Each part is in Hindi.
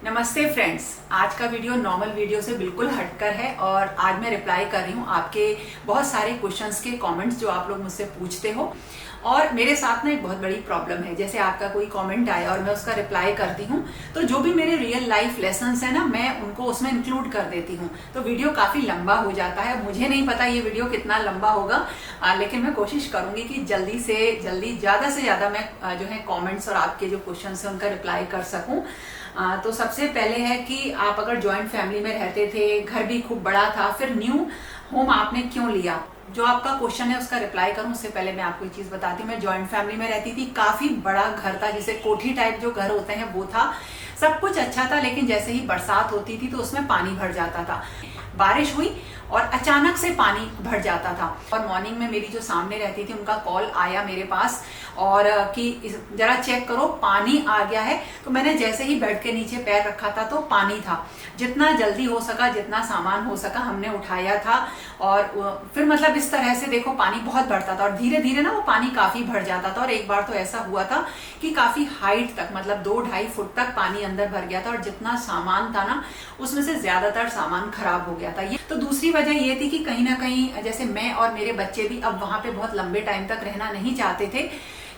नमस्ते फ्रेंड्स। आज का वीडियो नॉर्मल वीडियो से बिल्कुल हटकर है और आज मैं रिप्लाई कर रही हूँ आपके बहुत सारे क्वेश्चंस के कमेंट्स जो आप लोग मुझसे पूछते हो। और मेरे साथ ना एक बहुत बड़ी प्रॉब्लम है, जैसे आपका कोई कमेंट आया और मैं उसका रिप्लाई करती हूँ तो जो भी मेरे रियल लाइफ लेसन्स है ना, मैं उनको उसमें इंक्लूड कर देती हूँ, तो वीडियो काफी लंबा हो जाता है। मुझे नहीं पता ये वीडियो कितना लंबा होगा, लेकिन मैं कोशिश करूंगी कि जल्दी से जल्दी ज्यादा से ज्यादा मैं जो है कमेंट्स और आपके जो क्वेश्चन है उनका रिप्लाई कर सकूं। तो सबसे पहले है कि आप अगर जॉइंट फैमिली में रहते थे, घर भी खूब बड़ा था, फिर न्यू होम आपने क्यों लिया? जो आपका क्वेश्चन है उसका रिप्लाई करूं उससे पहले मैं आपको एक चीज बताती हूँ। मैं जॉइंट फैमिली में रहती थी, काफी बड़ा घर था, जिसे कोठी टाइप जो घर होते हैं वो था। सब कुछ अच्छा था, लेकिन जैसे ही बरसात होती थी तो उसमें पानी भर जाता था। बारिश हुई और अचानक से पानी भर जाता था। और मॉर्निंग में मेरी जो सामने रहती थी उनका कॉल आया मेरे पास और कि जरा चेक करो पानी आ गया है। तो मैंने जैसे ही बेड के नीचे पैर रखा था तो पानी था। जितना जल्दी हो सका, जितना सामान हो सका हमने उठाया था और फिर मतलब इस तरह से देखो पानी बहुत बढ़ता था और धीरे धीरे ना वो पानी काफी भर जाता था। और एक बार तो ऐसा हुआ था कि काफी हाइट तक, मतलब 2-2.5 फुट तक पानी अंदर भर गया था और जितना सामान था ना उसमें से ज्यादातर सामान खराब हो गया था। ये तो दूसरी वजह ये थी कि कहीं ना कहीं जैसे मैं और मेरे बच्चे भी अब वहां पे बहुत लंबे टाइम तक रहना नहीं चाहते थे,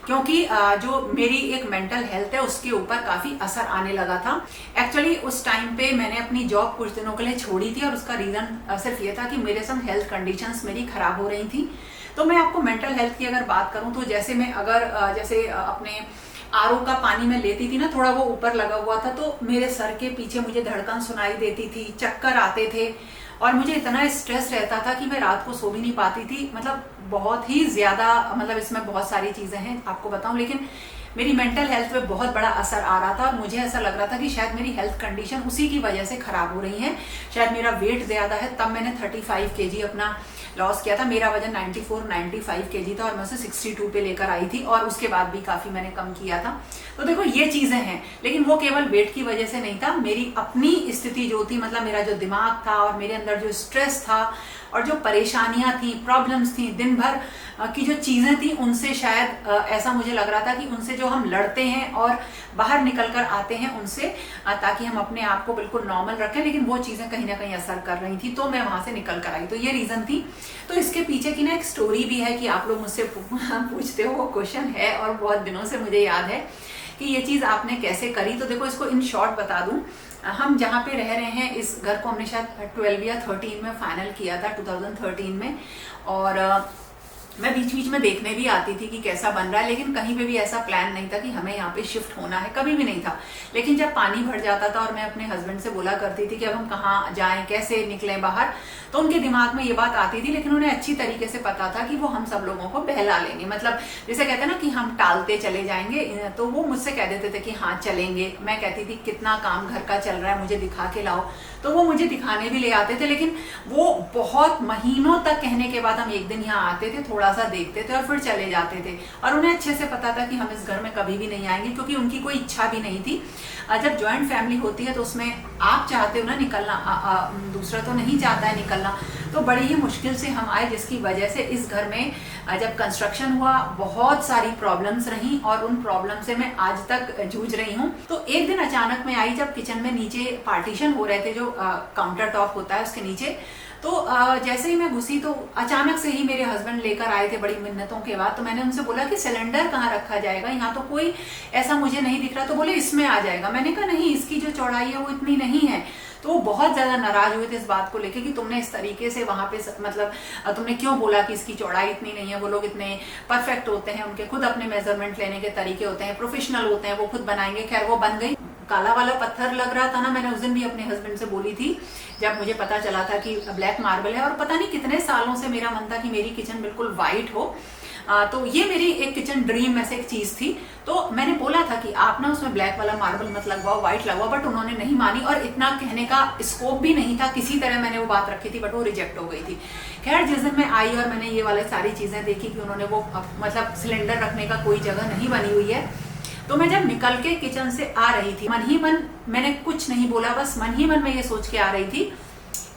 क्योंकि जो मेरी एक मेंटल हेल्थ है उसके ऊपर काफी असर आने लगा था। एक्चुअली उस टाइम पे मैंने अपनी जॉब कुछ दिनों के लिए छोड़ी थी और उसका रीजन सिर्फ ये था कि मेरे संग हेल्थ कंडीशंस मेरी खराब हो रही थी। तो मैं आपको मेंटल हेल्थ की अगर बात करूं तो जैसे मैं अगर जैसे अपने आरओ का पानी में लेती थी ना, थोड़ा वो ऊपर लगा हुआ था तो मेरे सर के पीछे मुझे धड़कन सुनाई देती थी, चक्कर आते थे और मुझे इतना स्ट्रेस रहता था कि मैं रात को सो भी नहीं पाती थी। मतलब बहुत ही ज्यादा, मतलब इसमें बहुत सारी चीजें हैं आपको बताऊं, लेकिन मेरी मेंटल हेल्थ पे बहुत बड़ा असर आ रहा था और मुझे ऐसा लग रहा था कि शायद मेरी हेल्थ कंडीशन उसी की वजह से खराब हो रही है। शायद मेरा वेट ज्यादा है। तब मैंने 35 kg अपना लॉस किया था। मेरा वजन 94-95 kg था और मैं उसे 62 पे लेकर आई थी और उसके बाद भी काफी मैंने कम किया था। तो देखो ये चीजें हैं, लेकिन वो केवल वेट की वजह से नहीं था। मेरी अपनी स्थिति जो थी, मतलब मेरा जो दिमाग था और मेरे अंदर जो स्ट्रेस था और जो परेशानियां थी, प्रॉब्लम्स थी, दिन भर की जो चीजें थी, उनसे शायद ऐसा मुझे लग रहा था कि उनसे जो हम लड़ते हैं और बाहर निकल कर आते हैं उनसे, ताकि हम अपने आप को बिल्कुल नॉर्मल रखें, लेकिन वो चीजें कहीं ना कहीं असर कर रही थी। तो मैं वहां से निकल कर आई। तो ये रीजन थी। तो इसके पीछे की ना एक स्टोरी भी है कि आप लोग मुझसे पूछते हो, वो क्वेश्चन है और बहुत दिनों से मुझे याद है कि ये चीज आपने कैसे करी। तो देखो इसको इन शॉर्ट बता दूं। हम जहाँ पे रह रहे हैं इस घर को हमने शायद 12 या 13 में फाइनल किया था, 2013 में। और मैं बीच बीच में देखने भी आती थी कि कैसा बन रहा है, लेकिन कहीं पे भी ऐसा प्लान नहीं था कि हमें यहाँ पे शिफ्ट होना है, कभी भी नहीं था। लेकिन जब पानी भर जाता था और मैं अपने हस्बैंड से बोला करती थी कि अब हम कहाँ जाएं, कैसे निकलें बाहर, तो उनके दिमाग में ये बात आती थी, लेकिन उन्हें अच्छी तरीके से पता था कि वो हम सब लोगों को बहला लेंगे। मतलब जैसे कहते हैं ना कि हम टालते चले जाएंगे, तो वो मुझसे कह देते थे कि हाँ चलेंगे। मैं कहती थी कितना काम घर का चल रहा है, मुझे दिखा के लाओ, तो वो मुझे दिखाने भी ले आते थे। लेकिन वो बहुत महीनों तक कहने के बाद हम एक दिन यहाँ आते थे, थोड़ा सा देखते थे और फिर चले जाते थे। और उन्हें अच्छे से पता था कि हम इस घर में कभी भी नहीं आएंगे, क्योंकि उनकी कोई इच्छा भी नहीं थी। जब ज्वाइंट फैमिली होती है तो उसमें आप चाहते हो ना निकलना, दूसरा तो नहीं चाहता है निकलना। तो बड़ी ही मुश्किल से हम आए, जिसकी वजह से इस घर में जब कंस्ट्रक्शन हुआ बहुत सारी प्रॉब्लम्स रही और उन प्रॉब्लम से मैं आज तक जूझ रही हूँ। तो एक दिन अचानक मैं आई जब किचन में नीचे पार्टीशन हो रहे थे, जो काउंटर टॉप होता है उसके नीचे। तो जैसे ही मैं घुसी तो अचानक से ही मेरे हस्बैंड लेकर आए थे बड़ी मिन्नतों के बाद। तो मैंने उनसे बोला कि सिलेंडर कहाँ रखा जाएगा, यहाँ तो कोई ऐसा मुझे नहीं दिख रहा। तो बोले इसमें आ जाएगा। मैंने कहा नहीं, इसकी जो चौड़ाई है वो इतनी नहीं है। तो वो बहुत ज्यादा नाराज हुए थे इस बात को लेके कि तुमने इस तरीके से वहां पे मतलब तुमने क्यों बोला कि इसकी चौड़ाई इतनी नहीं है। वो लोग इतने परफेक्ट होते हैं, उनके खुद अपने मेजरमेंट लेने के तरीके होते हैं, प्रोफेशनल होते हैं, वो खुद बनाएंगे। खैर वो बन गई। काला वाला पत्थर लग रहा था ना, मैंने उस दिन भी अपने हस्बैंड से बोली थी जब मुझे पता चला था कि ब्लैक मार्बल है। और पता नहीं कितने सालों से मेरा मन था कि मेरी किचन बिल्कुल व्हाइट हो। तो ये मेरी एक किचन ड्रीम में से एक चीज थी। तो मैंने बोला था कि आप ना उसमें ब्लैक वाला मार्बल मत लगवाओ, व्हाइट लगवाओ, बट उन्होंने नहीं मानी और इतना कहने का स्कोप भी नहीं था। किसी तरह मैंने वो बात रखी थी बट वो रिजेक्ट हो गई थी। खैर जिस दिन मैं आई और मैंने ये वाले सारी चीजें देखी कि उन्होंने वो मतलब सिलेंडर रखने का कोई जगह नहीं बनी हुई है, तो मैं जब निकल के किचन से आ रही थी, मन ही मन मैंने कुछ नहीं बोला, बस मन ही मन में ये सोच के आ रही थी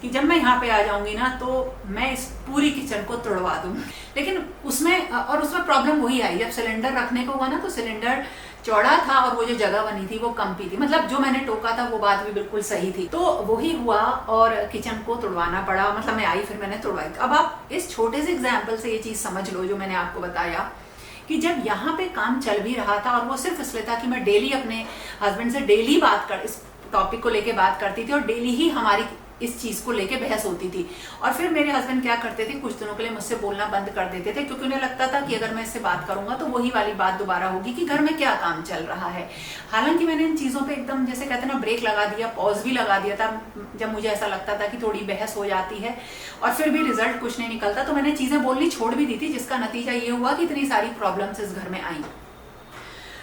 कि जब मैं यहाँ पे आ जाऊंगी ना तो मैं इस पूरी किचन को तोड़वा दूंगी। लेकिन उसमें प्रॉब्लम वही आई, जब सिलेंडर रखने को हुआ ना तो सिलेंडर चौड़ा था और वो जो जगह बनी थी वो कम थी, मतलब जो मैंने टोका था वो बात भी बिल्कुल सही थी। तो वही हुआ और किचन को तुड़वाना पड़ा, मतलब मैं आई फिर मैंने तुड़वाई। अब आप इस छोटे से एग्जाम्पल से ये चीज समझ लो जो मैंने आपको बताया कि जब यहाँ पे काम चल भी रहा था और वो सिर्फ इसलिए था कि मैं डेली अपने हस्बैंड से डेली इस टॉपिक को लेके बात करती थी और डेली ही हमारी इस चीज को लेके बहस होती थी। और फिर मेरे हस्बैंड क्या करते थे, कुछ दिनों के लिए मुझसे बोलना बंद कर देते थे, क्योंकि उन्हें लगता था कि अगर मैं इससे बात करूंगा तो वही वाली बात दोबारा होगी कि घर में क्या काम चल रहा है। हालांकि मैंने इन चीजों पे एकदम जैसे कहते हैं ना ब्रेक लगा दिया, पॉज भी लगा दिया था जब मुझे ऐसा लगता था कि थोड़ी बहस हो जाती है और फिर भी रिजल्ट कुछ नहीं निकलता, तो मैंने चीजें बोलनी छोड़ भी दी थी, जिसका नतीजा ये हुआ कि इतनी सारी प्रॉब्लम्स इस घर में आई।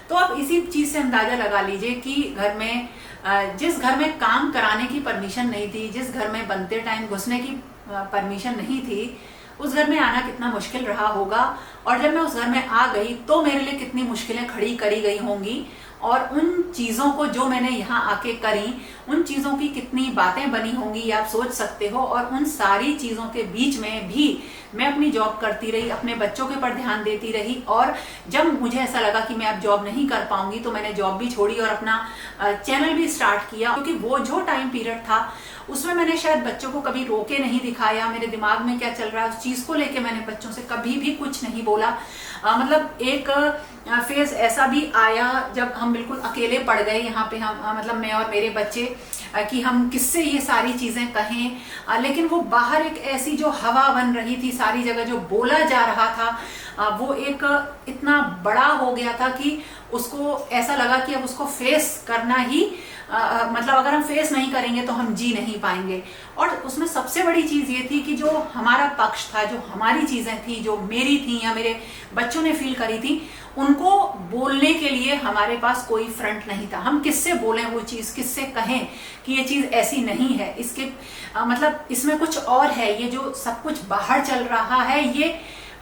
तो अब इसी चीज से अंदाजा लगा लीजिए कि घर में जिस घर में काम कराने की परमिशन नहीं थी, जिस घर में बनते टाइम घुसने की परमिशन नहीं थी, उस घर में आना कितना मुश्किल रहा होगा। और जब मैं उस घर में आ गई तो मेरे लिए कितनी मुश्किलें खड़ी करी गई होंगी और उन चीजों को जो मैंने यहाँ आके करी, उन चीजों की कितनी बातें बनी होंगी ये आप सोच सकते हो। और उन सारी चीजों के बीच में भी मैं अपनी जॉब करती रही, अपने बच्चों के ऊपर ध्यान देती रही। और जब मुझे ऐसा लगा कि मैं अब जॉब नहीं कर पाऊंगी तो मैंने जॉब भी छोड़ी और अपना चैनल भी स्टार्ट किया, क्योंकि वो जो टाइम पीरियड था उसमें मैंने शायद बच्चों को कभी रोके नहीं दिखाया, मेरे दिमाग में क्या चल रहा है उस चीज को लेके मैंने बच्चों से कभी भी कुछ नहीं बोला। मतलब एक फेज ऐसा भी आया जब हम बिल्कुल अकेले पड़ गए यहाँ पे, हम मतलब मैं और मेरे बच्चे, कि हम किससे ये सारी चीजें कहें। लेकिन वो बाहर एक ऐसी जो हवा बन रही थी, सारी जगह जो बोला जा रहा था वो एक इतना बड़ा हो गया था कि उसको ऐसा लगा कि अब उसको फेस करना ही मतलब अगर हम फेस नहीं करेंगे तो हम जी नहीं पाएंगे। और उसमें सबसे बड़ी चीज ये थी कि जो हमारा पक्ष था, जो हमारी चीजें थी, जो मेरी थी या मेरे बच्चों ने फील करी थी, उनको बोलने के लिए हमारे पास कोई फ्रंट नहीं था। हम किससे बोलें वो चीज, किससे कहें कि ये चीज ऐसी नहीं है, इसके मतलब इसमें कुछ और है, ये जो सब कुछ बाहर चल रहा है ये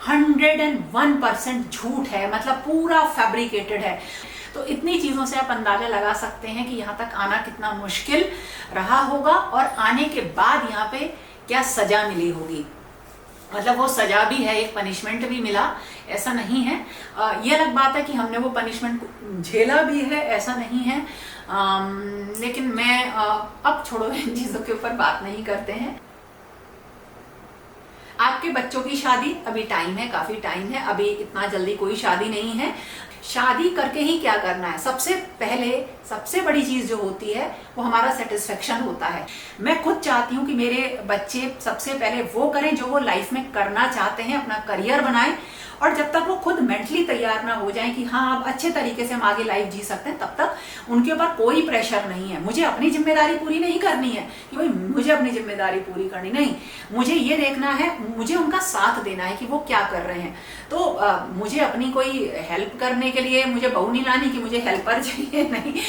101% झूठ है, मतलब पूरा फैब्रिकेटेड है। तो इतनी चीजों से आप अंदाजा लगा सकते हैं कि यहाँ तक आना कितना मुश्किल रहा होगा और आने के बाद यहाँ पे क्या सजा मिली होगी। मतलब वो सजा भी है, एक पनिशमेंट भी मिला, ऐसा नहीं है। ये अलग बात है कि हमने वो पनिशमेंट झेला भी है, ऐसा नहीं है। लेकिन मैं अब छोड़ो, इन चीजों के ऊपर बात नहीं करते हैं। आपके बच्चों की शादी अभी टाइम है, काफी टाइम है, अभी इतना जल्दी कोई शादी नहीं है। शादी करके ही क्या करना है, सबसे पहले सबसे बड़ी चीज जो होती है वो हमारा सेटिस्फेक्शन होता है। मैं खुद चाहती हूँ कि मेरे बच्चे सबसे पहले वो करें जो वो लाइफ में करना चाहते हैं, अपना करियर बनाएं। और जब तक वो खुद मेंटली तैयार ना हो जाएं कि हाँ अब अच्छे तरीके से हम आगे लाइफ जी सकते हैं, तब तक उनके ऊपर कोई प्रेशर नहीं है। मुझे अपनी जिम्मेदारी पूरी नहीं करनी है कि भाई मुझे अपनी जिम्मेदारी पूरी करनी, नहीं, मुझे ये देखना है, मुझे उनका साथ देना है कि वो क्या कर रहे हैं। तो मुझे अपनी कोई हेल्प करने के लिए मुझे बहू नहीं लानी कि मुझे हेल्पर चाहिए, नहीं,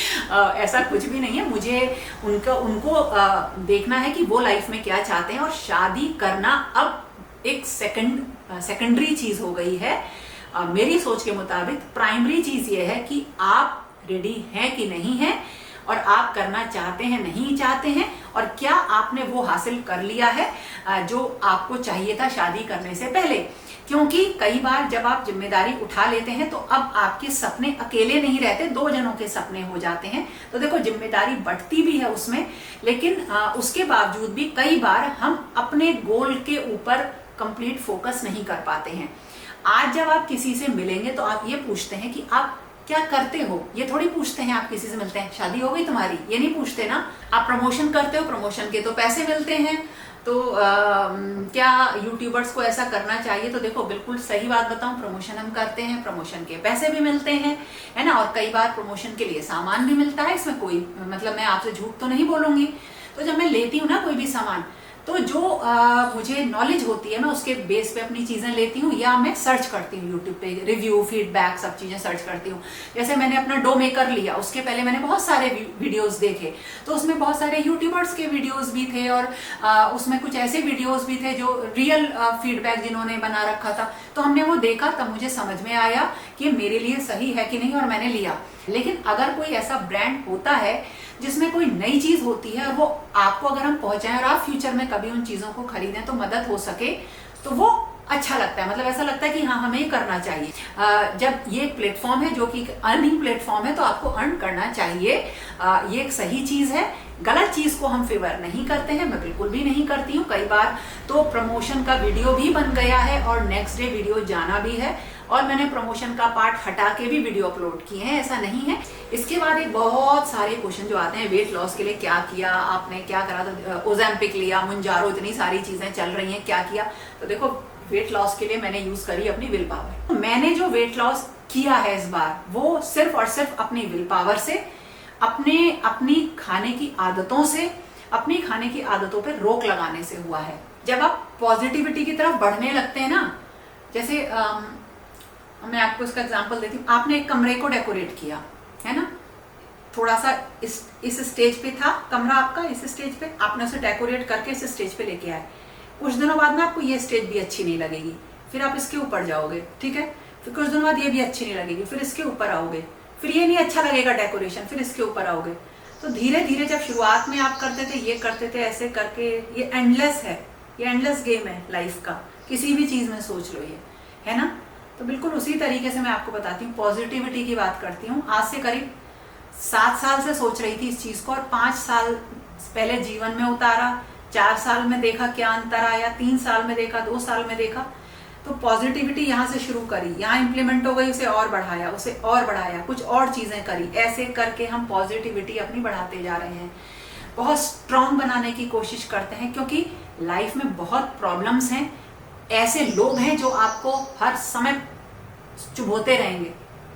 ऐसा कुछ भी नहीं है। मुझे उनको देखना है कि वो लाइफ में क्या चाहते हैं। और शादी करना अब एक सेकेंडरी चीज हो गई है मेरी सोच के मुताबिक। प्राइमरी चीज ये है कि आप रेडी हैं कि नहीं हैं, और आप करना चाहते हैं नहीं चाहते हैं, और क्या आपने वो हासिल कर लिया है जो आपको चाहिए था शादी करने से पहले। क्योंकि कई बार जब आप जिम्मेदारी उठा लेते हैं तो अब आपके सपने अकेले नहीं रहते, 2 जनों के सपने हो जाते हैं। तो देखो जिम्मेदारी बढ़ती भी है उसमें, लेकिन उसके बावजूद भी कई बार हम अपने गोल के ऊपर कंप्लीट फोकस नहीं कर पाते हैं। आज जब आप किसी से मिलेंगे तो आप ये पूछते हैं कि आप क्या करते हो, ये थोड़ी पूछते हैं। आप किसी से मिलते हैं, शादी हो गई तुम्हारी, ये नहीं पूछते ना। आप प्रमोशन करते हो, प्रमोशन के तो पैसे मिलते हैं, तो क्या यूट्यूबर्स को ऐसा करना चाहिए? तो देखो बिल्कुल सही बात बताऊं, प्रमोशन हम करते हैं, प्रमोशन के पैसे भी मिलते हैं, है ना। और कई बार प्रमोशन के लिए सामान भी मिलता है, इसमें कोई मतलब मैं आपसे झूठ तो नहीं बोलूंगी। तो जब मैं लेती हूँ ना कोई भी सामान, तो जो मुझे नॉलेज होती है मैं उसके बेस पे अपनी चीजें लेती हूँ, या मैं सर्च करती हूँ यूट्यूब पे, रिव्यू, फीडबैक, सब चीजें सर्च करती हूँ। जैसे मैंने अपना डो मेकर लिया, उसके पहले मैंने बहुत सारे वीडियोस देखे, तो उसमें बहुत सारे यूट्यूबर्स के वीडियोस भी थे, और उसमें कुछ ऐसे वीडियोस भी थे जो रियल फीडबैक जिन्होंने बना रखा था। तो हमने वो देखा, तब मुझे समझ में आया कि मेरे लिए सही है कि नहीं, और मैंने लिया। लेकिन अगर कोई ऐसा ब्रांड होता है जिसमें कोई नई चीज होती है और वो आपको अगर हम पहुंचाएं और आप फ्यूचर में कभी उन चीजों को खरीदें तो मदद हो सके, तो वो अच्छा लगता है, मतलब ऐसा लगता है कि हाँ हमें ये करना चाहिए। जब ये एक प्लेटफॉर्म है जो कि अर्निंग प्लेटफॉर्म है तो आपको अर्न करना चाहिए। ये एक सही चीज है, गलत चीज को हम फेवर नहीं करते हैं, मैं बिल्कुल भी नहीं करती हूँ। कई बार तो प्रमोशन का वीडियो भी बन गया है और नेक्स्ट डे वीडियो जाना भी है, और मैंने प्रमोशन का पार्ट हटा के भी वीडियो अपलोड किए हैं, ऐसा नहीं है। इसके बाद एक बहुत सारे क्वेश्चन जो आते हैं, वेट लॉस के लिए क्या किया आपने, क्या करा, तो ओजेम्पिक लिया, मुंजारो, इतनी सारी चीजें चल रही हैं, क्या किया। तो देखो वेट लॉस के लिए मैंने यूज करी अपनी विल पावर। मैंने जो वेट लॉस किया है इस बार वो सिर्फ और सिर्फ अपनी विल पावर से, अपनी खाने की आदतों से, अपनी खाने की आदतों पर रोक लगाने से हुआ है। जब आप पॉजिटिविटी की तरफ बढ़ने लगते हैं ना, जैसे मैं आपको इसका एग्जांपल देती हूँ। आपने एक कमरे को डेकोरेट किया है ना, थोड़ा सा इस स्टेज पे था कमरा आपका, इस स्टेज पे आपने उसे डेकोरेट करके इस स्टेज पे लेके आए। कुछ दिनों बाद में आपको ये स्टेज भी अच्छी नहीं लगेगी, फिर आप इसके ऊपर जाओगे, ठीक है, फिर कुछ दिनों बाद ये भी अच्छी नहीं लगेगी, फिर इसके ऊपर आओगे, फिर ये नहीं अच्छा लगेगा डेकोरेशन, फिर इसके ऊपर आओगे। तो धीरे धीरे जब शुरुआत में आप करते थे, ये करते थे, ऐसे करके, ये एंडलेस है, ये एंडलेस गेम है लाइफ का, किसी भी चीज में सोच लो, ये है ना। तो बिल्कुल उसी तरीके से मैं आपको बताती हूँ, पॉजिटिविटी की बात करती हूँ। आज से करीब 7 साल से सोच रही थी इस चीज को, और 5 साल पहले जीवन में उतारा, 4 साल में देखा क्या अंतर आया, 3 साल में देखा, 2 साल में देखा। तो पॉजिटिविटी यहाँ से शुरू करी, यहाँ इंप्लीमेंट हो गई, उसे और बढ़ाया, उसे और बढ़ाया, कुछ और चीजें करी, ऐसे करके हम पॉजिटिविटी अपनी बढ़ाते जा रहे हैं। बहुत स्ट्रांग बनाने की कोशिश करते हैं, क्योंकि लाइफ में बहुत प्रॉब्लम्स हैं, ऐसे लोग हैं जो आपको हर समय चुभोते रहेंगे,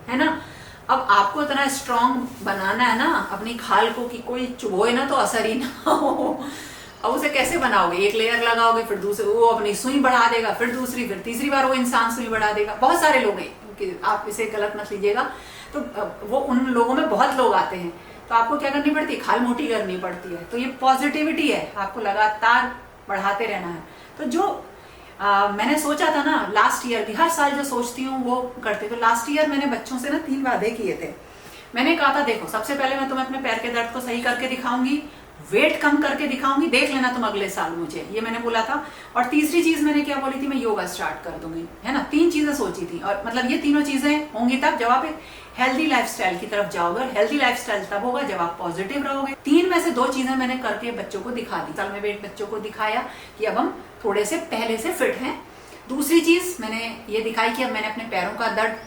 है ना। अब आपको इतना स्ट्रांग बनाना है ना अपनी खाल को कि कोई चुभोए ना तो असर ही ना हो। अब उसे कैसे बनाओगे, एक लेयर लगाओगे, फिर दूसरे वो अपनी सुई बढ़ा देगा, फिर दूसरी, फिर तीसरी बार वो इंसान सुई बढ़ा देगा। बहुत सारे लोग हैं, आप इसे गलत मत लीजिएगा। तो वो उन लोगों में बहुत लोग आते हैं, तो आपको क्या करनी पड़ती है, खाल मोटी करनी पड़ती है। तो ये पॉजिटिविटी है, आपको लगातार बढ़ाते रहना है। तो जो मैंने सोचा था ना लास्ट ईयर भी, हर साल जो सोचती हूँ वो करते। तो लास्ट ईयर मैंने बच्चों से ना 3 वादे किए थे। मैंने कहा था देखो, सबसे पहले मैं तुम्हें अपने पैर के दर्द को सही करके दिखाऊंगी, वेट कम करके दिखाऊंगी, देख लेना तुम अगले साल मुझे, ये मैंने बोला था। और तीसरी चीज मैंने क्या बोली थी, मैं योगा स्टार्ट कर दूंगी, है ना। 3 चीजें सोची थी, और मतलब ये तीनों चीजें होंगी तब जब आप एक हेल्दी लाइफस्टाइल की तरफ जाओगे। और हेल्दी लाइफस्टाइल तब होगा जब आप पॉजिटिव रहोगे। 3 में से 2 चीजें मैंने करके बच्चों को दिखा दी। साल में वेट बच्चों को दिखाया कि अब हम थोड़े से पहले से फिट हैं। दूसरी चीज मैंने ये दिखाई कि अब मैंने अपने पैरों का दर्द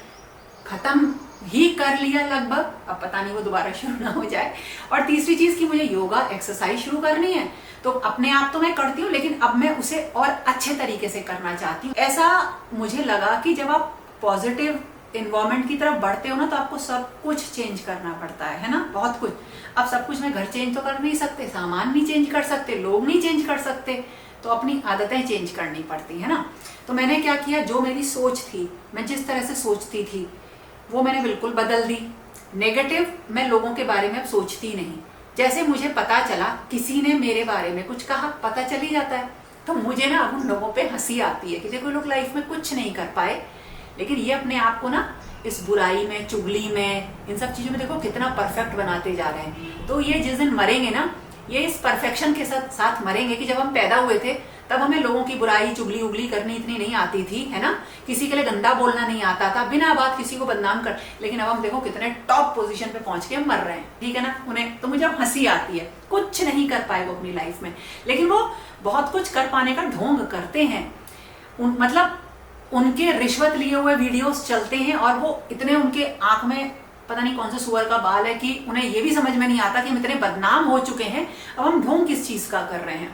खत्म ही कर लिया लगभग, अब पता नहीं वो दोबारा शुरू ना हो जाए। और तीसरी चीज कि मुझे योगा एक्सरसाइज शुरू करनी है। तो अपने आप तो मैं करती हूँ, लेकिन अब मैं उसे और अच्छे तरीके से करना चाहती हूँ। ऐसा मुझे लगा कि जब आप पॉजिटिव एनवायरमेंट की तरफ बढ़ते हो ना, तो आपको सब कुछ चेंज करना पड़ता है ना, बहुत कुछ। अब सब कुछ में घर चेंज तो कर नहीं सकते, सामान नहीं चेंज कर सकते, लोग नहीं चेंज कर सकते, तो अपनी आदतें चेंज करनी पड़ती है ना। तो मैंने क्या किया, जो मेरी सोच थी, मैं जिस तरह से सोचती थी वो मैंने बिल्कुल बदल दी। नेगेटिव मैं लोगों के बारे में अब सोचती नहीं। जैसे मुझे पता चला किसी ने मेरे बारे में कुछ कहा, पता चल ही जाता है, तो मुझे ना अब उन लोगों पे हंसी आती है कि देखो लोग लाइफ में कुछ नहीं कर पाए, लेकिन ये अपने आप को ना इस बुराई में, चुगली में, इन सब चीजों में देखो कितना परफेक्ट बनाते जा रहे हैं। तो ये जिस दिन मरेंगे ना, ये इस परफेक्शन के साथ मरेंगे कि जब हम पैदा हुए थे तब हमें लोगों की बुराई, चुगली उगली करनी इतनी नहीं आती थी, है ना। किसी के लिए गंदा बोलना नहीं आता था, बिना बात किसी को बदनाम कर। लेकिन अब हम देखो कितने टॉप पोजीशन पे पहुंच के मर रहे हैं, ठीक है ना। उन्हें तो मुझे अब हंसी आती है, कुछ नहीं कर पाए वो अपनी लाइफ में, लेकिन वो बहुत कुछ कर पाने का ढोंग करते हैं। मतलब उनके रिश्वत लिए हुए वीडियोस चलते हैं, और वो इतने उनके आंख में पता नहीं कौन से सुअर का बाल है कि उन्हें ये भी समझ में नहीं आता कि हम इतने बदनाम हो चुके हैं, अब हम ढोंग किस चीज का कर रहे हैं।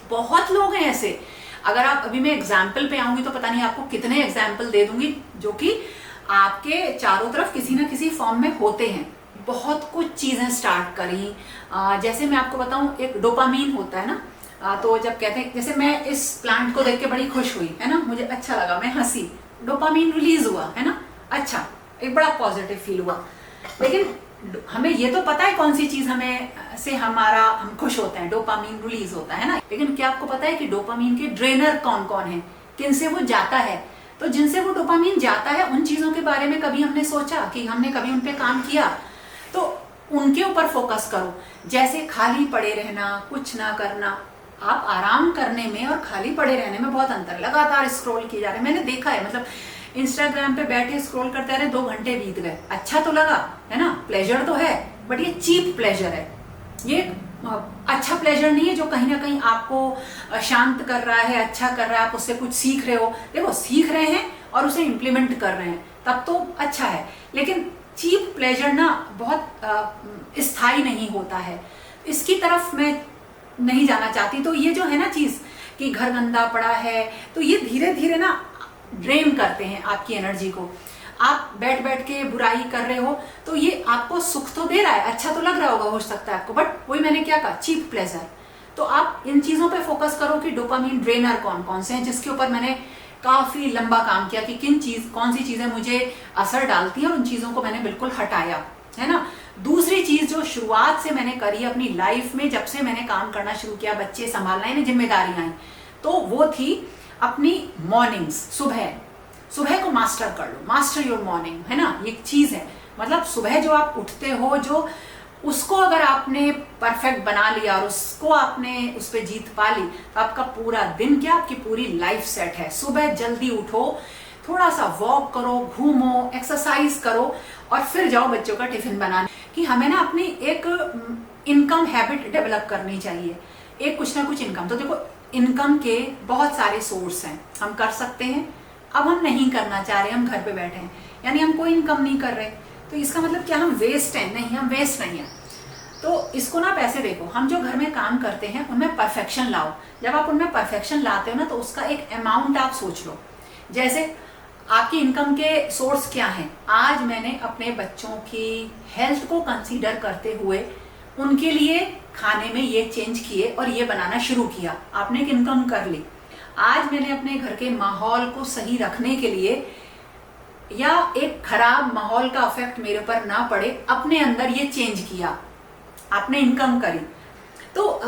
बहुत लोग हैं ऐसे। अगर आप अभी मैं एग्जाम्पल पे आऊंगी तो पता नहीं आपको कितने एग्जाम्पल दे दूंगी जो कि आपके चारों तरफ किसी ना किसी फॉर्म में होते हैं। बहुत कुछ चीजें स्टार्ट करी, जैसे मैं आपको बताऊं, एक डोपामीन होता है ना। तो जब कहते हैं, जैसे मैं इस प्लांट को देख के बड़ी खुश हुई, है ना, मुझे अच्छा लगा, मैं हंसी, डोपामीन रिलीज हुआ, है ना, अच्छा, एक बड़ा पॉजिटिव फील हुआ। लेकिन हमें ये तो पता है कौन सी चीज हमें से हम खुश होते हैं, डोपामीन रिलीज होता है ना। लेकिन क्या आपको पता है कि डोपामीन के ड्रेनर कौन कौन है, किन से वो जाता है। तो जिनसे वो डोपामीन जाता है, उन चीजों के बारे में कभी हमने सोचा कि हमने कभी उन पे काम किया, तो उनके ऊपर फोकस करो। जैसे खाली पड़े रहना, कुछ ना करना, आप आराम करने में और खाली पड़े रहने में बहुत अंतर है। लगातार स्क्रॉल किए जा रहे हैं, मैंने देखा है, मतलब इंस्टाग्राम पे बैठे स्क्रॉल करते रहे, 2 घंटे बीत गए, अच्छा तो लगा है ना, प्लेजर तो है, बट ये चीप प्लेजर है, ये अच्छा प्लेजर नहीं है जो कहीं ना कहीं आपको शांत कर रहा है, अच्छा कर रहा है, आप उससे कुछ सीख रहे हो। देखो, सीख रहे हैं और उसे इम्प्लीमेंट कर रहे हैं तब तो अच्छा है, लेकिन चीप प्लेजर ना बहुत स्थायी नहीं होता है, इसकी तरफ मैं नहीं जाना चाहती। तो ये जो है ना चीज कि घर गंदा पड़ा है, तो ये धीरे धीरे ना ड्रेन करते हैं आपकी एनर्जी को। आप बैठ बैठ के बुराई कर रहे हो तो ये आपको सुख तो दे रहा है, अच्छा तो लग रहा होगा, हो सकता है आपको, बट वही मैंने क्या कहा, चीप प्लेजर। तो आप इन चीजों पे फोकस करो कि डोपामिन ड्रेनर कौन कौन से हैं, जिसके ऊपर मैंने काफी लंबा काम किया कि कौन सी चीजें मुझे असर डालती हैं, और उन चीजों को मैंने बिल्कुल हटाया, है ना। दूसरी चीज जो शुरुआत से मैंने करी अपनी लाइफ में, जब से मैंने काम करना शुरू किया, बच्चे संभालना, इन्हें जिम्मेदारियां आई, तो वो थी अपनी मॉर्निंग्स, सुबह को मास्टर कर लो, मास्टर योर मॉर्निंग, है ना, ये चीज है। मतलब सुबह जो आप उठते हो, जो उसको अगर आपने परफेक्ट बना लिया और उसको आपने उस पर जीत पा ली, तो आपका पूरा दिन क्या, आपकी पूरी लाइफ सेट है। सुबह जल्दी उठो, थोड़ा सा वॉक करो, घूमो, एक्सरसाइज करो, और फिर जाओ बच्चों का टिफिन बनाने। कि हमें ना अपनी एक इनकम हैबिट डेवलप करनी चाहिए, एक कुछ ना कुछ इनकम। तो देखो, इनकम के बहुत सारे सोर्स हैं, हम कर सकते हैं। अब हम नहीं करना चाह रहे, हम घर पे बैठे हैं, यानी हम कोई इनकम नहीं कर रहे, तो इसका मतलब क्या हम वेस्ट हैं? नहीं, हम वेस्ट नहीं है। तो इसको ना पैसे देखो, हम जो घर में काम करते हैं उनमें परफेक्शन लाओ। जब आप उनमें परफेक्शन लाते हो ना, तो उसका एक अमाउंट आप सोच लो। जैसे आपकी इनकम के सोर्स क्या हैं? आज मैंने अपने बच्चों की हेल्थ को कंसीडर करते हुए उनके लिए खाने में ये चेंज किए और ये बनाना शुरू किया, आपने एक इनकम कर ली। आज मैंने अपने घर के माहौल को सही रखने के लिए, या एक खराब माहौल का इफेक्ट मेरे पर ना पड़े, अपने अंदर ये चेंज किया, आपने इनकम करी। तो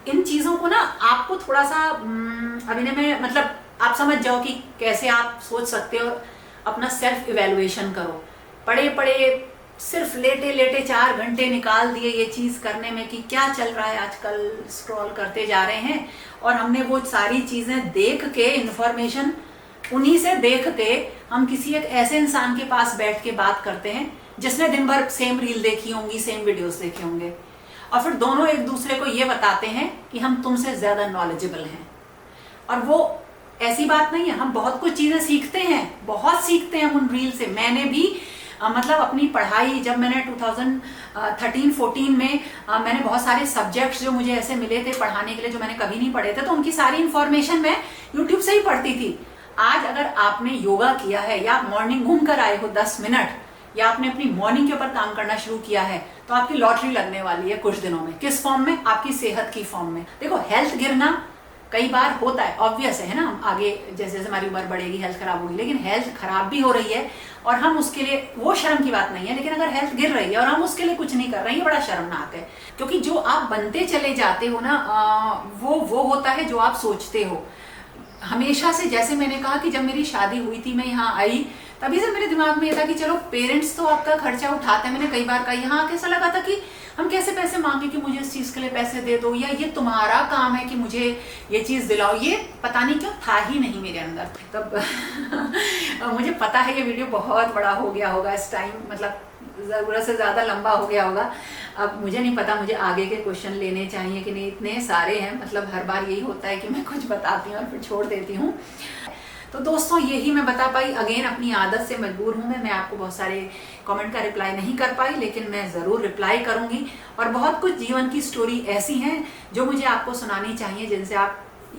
इन चीजों को ना आपको थोड़ा सा अभी में, मतलब आप समझ जाओ कि कैसे आप सोच सकते हो, अपना सेल्फ इवेल्युएशन करो। पड़े पड़े सिर्फ लेटे लेटे 4 घंटे निकाल दिए ये चीज करने में कि क्या चल रहा है आजकल, स्क्रॉल करते जा रहे हैं, और हमने वो सारी चीजें देख के, इंफॉर्मेशन उन्हीं से देख के हम किसी एक ऐसे इंसान के पास बैठ के बात करते हैं जिसने दिन भर सेम रील देखी होंगी, सेम वीडियोस देखे होंगे, और फिर दोनों एक दूसरे को ये बताते हैं कि हम तुमसे ज्यादा नॉलेजेबल हैं। और वो ऐसी बात नहीं है, हम बहुत कुछ चीजें सीखते हैं, बहुत सीखते हैं उन रील से। मैंने भी मतलब अपनी पढ़ाई, जब मैंने 2013-14 में मैंने बहुत सारे सब्जेक्ट्स जो मुझे ऐसे मिले थे पढ़ाने के लिए, जो मैंने कभी नहीं पढ़े थे, तो उनकी सारी इंफॉर्मेशन मैं यूट्यूब से ही पढ़ती थी। आज अगर आपने योगा किया है, या मॉर्निंग घूम कर आए हो 10 मिनट, या आपने अपनी मॉर्निंग के ऊपर काम करना शुरू किया है, तो आपकी लॉटरी लगने वाली है कुछ दिनों में। किस फॉर्म में? आपकी सेहत की फॉर्म में। देखो, हेल्थ गिरना कई बार होता है, ऑब्वियस है ना, हम आगे जैसे जैसे हमारी उम्र बढ़ेगी हेल्थ खराब होगी, लेकिन हेल्थ खराब भी हो रही है और हम उसके लिए, वो शर्म की बात नहीं है, लेकिन अगर हेल्थ गिर रही है और हम उसके लिए कुछ नहीं कर रहे हैं, ये बड़ा शर्मनाक है। क्योंकि जो आप बनते चले जाते हो ना, वो होता है जो आप सोचते हो। हमेशा से, जैसे मैंने कहा कि जब मेरी शादी हुई थी, मैं यहाँ आई, तभी से मेरे दिमाग में ये था कि चलो पेरेंट्स तो आपका खर्चा उठाते हैं। मैंने कई बार कहा, यहाँ कैसा लगा था कि हम कैसे पैसे मांगे कि मुझे इस चीज के लिए पैसे दे दो, या ये तुम्हारा काम है कि मुझे ये चीज दिलाओ। ये पता नहीं क्यों था ही नहीं मेरे अंदर तब। मुझे पता है ये वीडियो बहुत बड़ा हो गया होगा इस टाइम, मतलब जरूरत से ज्यादा लंबा हो गया होगा। अब मुझे नहीं पता मुझे आगे के क्वेश्चन लेने चाहिए कि नहीं, इतने सारे हैं, मतलब हर बार यही होता है कि मैं कुछ बताती हूँ और फिर छोड़ देती हूँ। तो दोस्तों, यही मैं बता पाई। अगेन, अपनी आदत से मजबूर हूँ मैं आपको बहुत सारे कमेंट का रिप्लाई नहीं कर पाई, लेकिन मैं जरूर रिप्लाई करूंगी। और बहुत कुछ जीवन की स्टोरी ऐसी हैं जो मुझे आपको सुनानी चाहिए,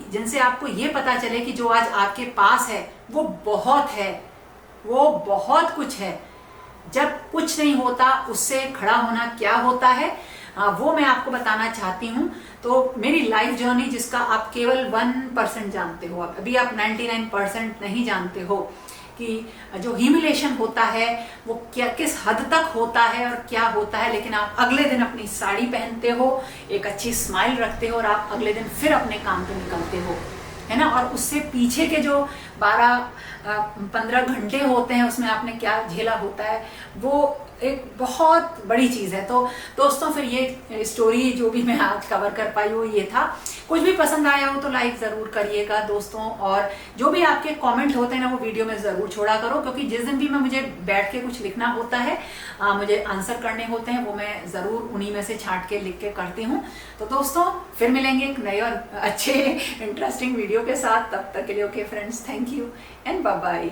जिनसे आपको ये पता चले कि जो आज आपके पास है वो बहुत है, वो बहुत कुछ है। जब कुछ नहीं होता, उससे खड़ा होना क्या होता है, वो मैं आपको बताना चाहती हूँ। तो मेरी लाइफ जर्नी, जिसका आप केवल 1% जानते हो, अभी आप 99% नहीं जानते हो कि जो ह्यूमिलेशन होता है वो क्या, किस हद तक होता है और क्या होता है। लेकिन आप अगले दिन अपनी साड़ी पहनते हो, एक अच्छी स्माइल रखते हो, और आप अगले दिन फिर अपने काम पे निकलते हो, है ना। और उससे पीछे के जो 12-15 घंटे होते हैं, उसमें आपने क्या झेला होता है, वो एक बहुत बड़ी चीज़ है। तो दोस्तों फिर ये स्टोरी जो भी मैं आज कवर कर पाई वो ये था। कुछ भी पसंद आया हो तो लाइक ज़रूर करिएगा दोस्तों, और जो भी आपके कमेंट होते हैं ना वो वीडियो में ज़रूर छोड़ा करो, क्योंकि जिस दिन भी मैं मुझे बैठ के कुछ लिखना होता है, मुझे आंसर करने होते हैं, वो मैं ज़रूर उन्हीं में से छांट के लिख के करती हूँ। तो दोस्तों फिर मिलेंगे एक नए और अच्छे इंटरेस्टिंग वीडियो के साथ। तब तक के लिए okay friends, thank you and bye bye.